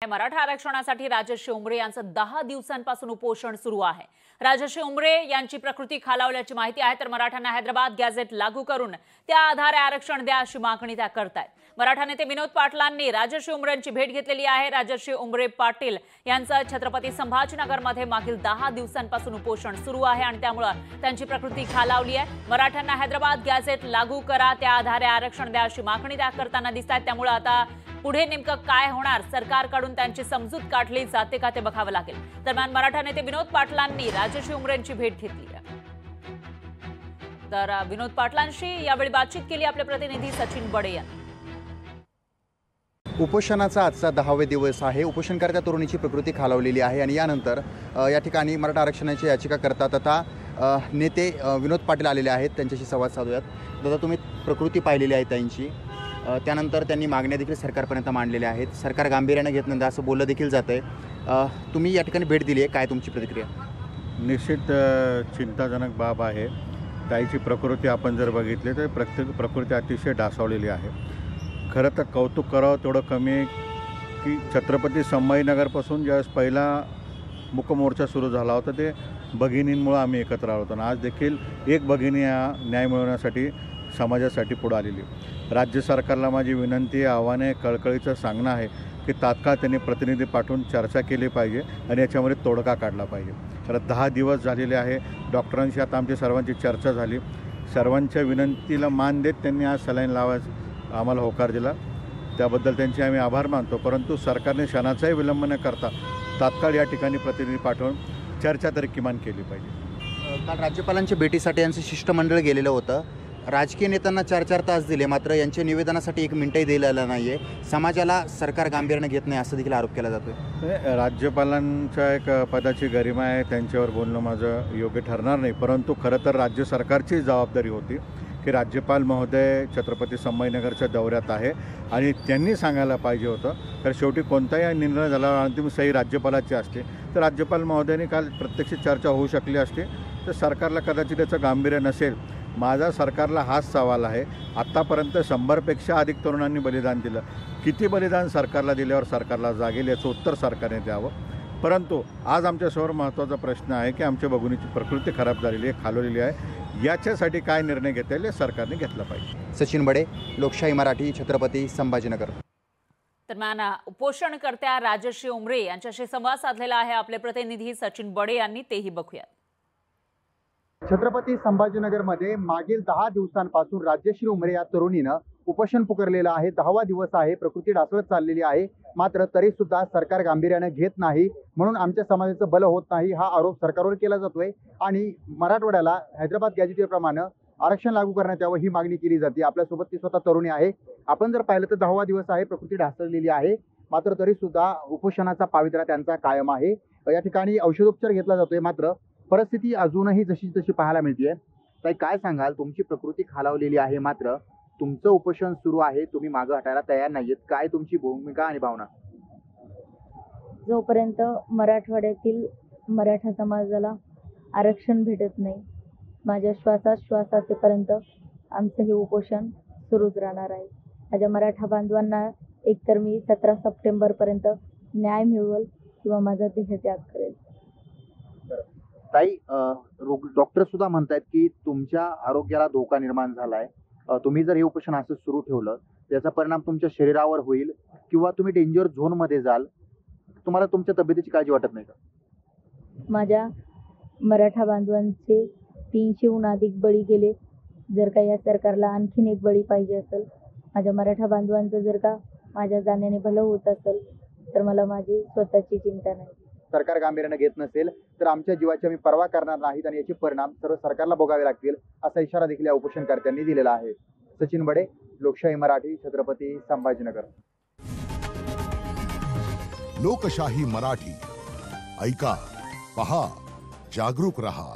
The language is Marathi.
मराठा आरक्षणासाठी राजश्री उमरे यांचं 10 दिवसांपासून उपोषण सुरू आहे। राजश्री उमरे यांची प्रकृती खालावल्याची माहिती आहे, तर मराठ्यांना हैदराबाद गॅझेट लागू करून त्या आधारे आरक्षण द्या अशी मागणी त्या करतायत। मराठा नेते विनोद पाटलांनी राजश्री उमरेंची भेट घेतलेली आहे। राजश्री उमरे पाटील यांचं छत्रपती संभाजीनगरमध्ये मागील 10 दिवसांपासून उपोषण सुरू आहे आणि त्यामुळे त्यांची प्रकृती खालावली आहे। मराठ्यांना हैदराबाद गॅझेट लागू करा, त्या आधारे आरक्षण द्या अशी मागणी त्या करताना दिसतात। त्यामुळे आता पुढे नेमकं काय होणार, सरकारकडून त्यांची समजूत काढली जाते का ते बघावं लागेल। दरम्यान मराठा नेते विनोद पाटलांनी राजश्री उमरेंची भेट घेतली आहे। तर विनोद पाटलांशी यावेळी बातचीत केली आपले प्रतिनिधी सचिन बडे यांनी। उपोषणाचा आजचा 10वे दिवस आहे। उपोषणकर्त्या तरुणीची प्रकृती खालावलेली आहे आणि यानंतर या ठिकाणी मराठा आरक्षणाची याचिका करता तथा नेते विनोद पाटील आलेले आहेत, त्यांच्याशी संवाद साधूयात। दादा, तुम्ही प्रकृती पाहिलेली आहे त्यांची, त्यानंतर त्यांनी मागण्या देखील सरकारपर्यंत मांडलेल्या आहेत। सरकार गांभीर्याने घेत नाही असं बोललं देखील जात आहे। तुम्ही या ठिकाणी भेट दिली आहे, काय तुमची प्रतिक्रिया? निश्चित चिंताजनक बाब आहे। ताईची प्रकृती आपण जर बघितली तर प्रकृती अतिशय ढासळलेली आहे। खरं तर कौतुक करावं तेवढं कमी आहे की छत्रपती संभाजीनगरपासून ज्यावेळेस पहिला मुकमोर्चा सुरू झाला होता ते भगिनींमुळे आम्ही एकत्र आलो होतो आणि आज देखील एक भगिनी न्याय मिळवण्यासाठी समाजासाठी पुढे आलेली। राज्य सरकारला माझी विनंती, आव्हाने, कळकळीचं सांगणं आहे की तात्काळ त्यांनी प्रतिनिधी पाठवून चर्चा केली पाहिजे आणि याच्यामध्ये तोडगा काढला पाहिजे। कारण 10 दिवस झालेले आहे। डॉक्टरांशी आता आमची सर्वांची चर्चा झाली। सर्वांच्या विनंतीला मान देत त्यांनी आज सलाईन लावायचं आम्हाला होकार दिला, त्याबद्दल त्यांचे आम्ही आभार मानतो। परंतु सरकारने क्षणाचाही विलंब न करता तात्काळ या ठिकाणी प्रतिनिधी पाठवून चर्चा तरी किमान केली पाहिजे। काल राज्यपालांच्या भेटीसाठी यांचं शिष्टमंडळ गेलेलं होतं। राजकीय नेत्यांना 4-4 तास दिले, मात्र यांच्या निवेदनासाठी 1 मिनिटही दिलेलं नाही आहे। समाजाला सरकार गांभीर्याने घेत नाही असं देखील आरोप केला जातो। राज्यपालांच्या एक पदाची गरिमा आहे, त्यांच्यावर बोलणं माझं योग्य ठरणार नाही। परंतु खरं तर राज्य सरकारची जबाबदारी होती की राज्यपाल महोदय छत्रपती संभाजीनगरच्या दौऱ्यात आहे आणि त्यांनी सांगायला पाहिजे होतं। तर शेवटी कोणताही निर्णय झाला अंतिम सही राज्यपालाची असते, तर राज्यपाल महोदयांनी काल प्रत्यक्ष चर्चा होऊ शकली असते। तर सरकारला कदाचित त्याचं गांभीर्य नसेल। माझा सरकारला हाच सवाल आहे, आत्तापर्यंत 100पेक्षा अधिक तरुणांनी बलिदान दिलं, किती बलिदान सरकारला दिल्यावर सरकारला जागेल याचं उत्तर सरकारने द्यावं। परंतु आज आमच्यासमोर महत्त्वाचा प्रश्न आहे की आमच्या भगिनीची प्रकृती खराब झालेली आहे, खालवलेली आहे, याच्यासाठी काय निर्णय घेता येईल सरकारने घेतला पाहिजे। सचिन बडे, लोकशाही मराठी, छत्रपती संभाजीनगर। दरम्यान उपोषणकर्त्या राजश्री उमरे यांच्याशी संवाद साधलेला आहे आपले प्रतिनिधी सचिन बडे यांनी, तेही बघूयात। छत्रपती संभाजीनगरमध्ये मागील 10 दिवसांपासून राजश्री उमरे या तरुणीनं उपोषण पुकारलेलं आहे। 10वा दिवस आहे, प्रकृती ढासळत चाललेली आहे, मात्र तरी सुद्धा सरकार गांभीर्याने घेत नाही, म्हणून आमच्या समाजाचं भलं होत नाही हा आरोप सरकारवर केला जातोय आणि मराठवाड्याला हैदराबाद गॅझेटप्रमाणे आरक्षण लागू करण्यात यावं ही मागणी केली जाते। आपल्यासोबत ती स्वतः तरुणी आहे। आपण जर पाहिलं तर 10वा दिवस आहे, प्रकृती ढासळलेली आहे, मात्र तरी सुद्धा उपोषणाचा पावित्र्य त्यांचा कायम आहे। या ठिकाणी औषधोपचार घेतला जातोय, मात्र परिस्थिती अजूनही जशी तशी पाहायला मिळते। ताई, काय सांगाल? तुमची प्रकृती खालावलेली आहे, मात्र तुमचं उपोषण सुरू आहे, तुम्ही मागे हटायला तयार नाहीयेत, काय तुमची भूमिका आणि भावना? जोपर्यंत मराठवाड्यातील मराठा समाजाला आरक्षण भेटत नाही, माझ्या श्वासात श्वास असेपर्यंत आमचं हे उपोषण सुरूच राहणार आहे। माझ्या मराठा बांधवांना एकतर मी 17 सप्टेंबरपर्यंत न्याय मिळवेल किंवा माझा देहत्याग करेल। ताई, डॉक्टर सुद्धा म्हणतात की तुमच्या आरोग्याला धोका निर्माण झालाय, तुम्ही जर हे उपोषण असं सुरू ठेवलं त्याचा परिणाम तुमच्या शरीरावर होईल किंवा तुम्ही डेंजर झोनमध्ये जाल, तुम्हाला तुमच्या तब्येतीची काळजी वाटत नाही का? माझ्या मराठा बांधवांचे 300हून अधिक बळी गेले। जर का या सरकारला आणखीन एक बळी पाहिजे असेल, माझ्या मराठा बांधवांचं जर का माझ्या जाण्याने भलं होत असेल, तर मला माझी स्वतःची चिंता नाही। सरकार गांभीर्याने घेत नसेल तर आमच्या जीवाची आम्ही पर्वा करणार नाहीत आणि याचे परिणाम सर्व सरकारला भोगावे लागतील असा इशारा देखील या उपोषणकर्त्यांनी दिलेला आहे। सचिन बडे, लोकशाही मराठी, छत्रपती संभाजीनगर। लोकशाही मराठी, ऐका, पहा, जागरूक रहा।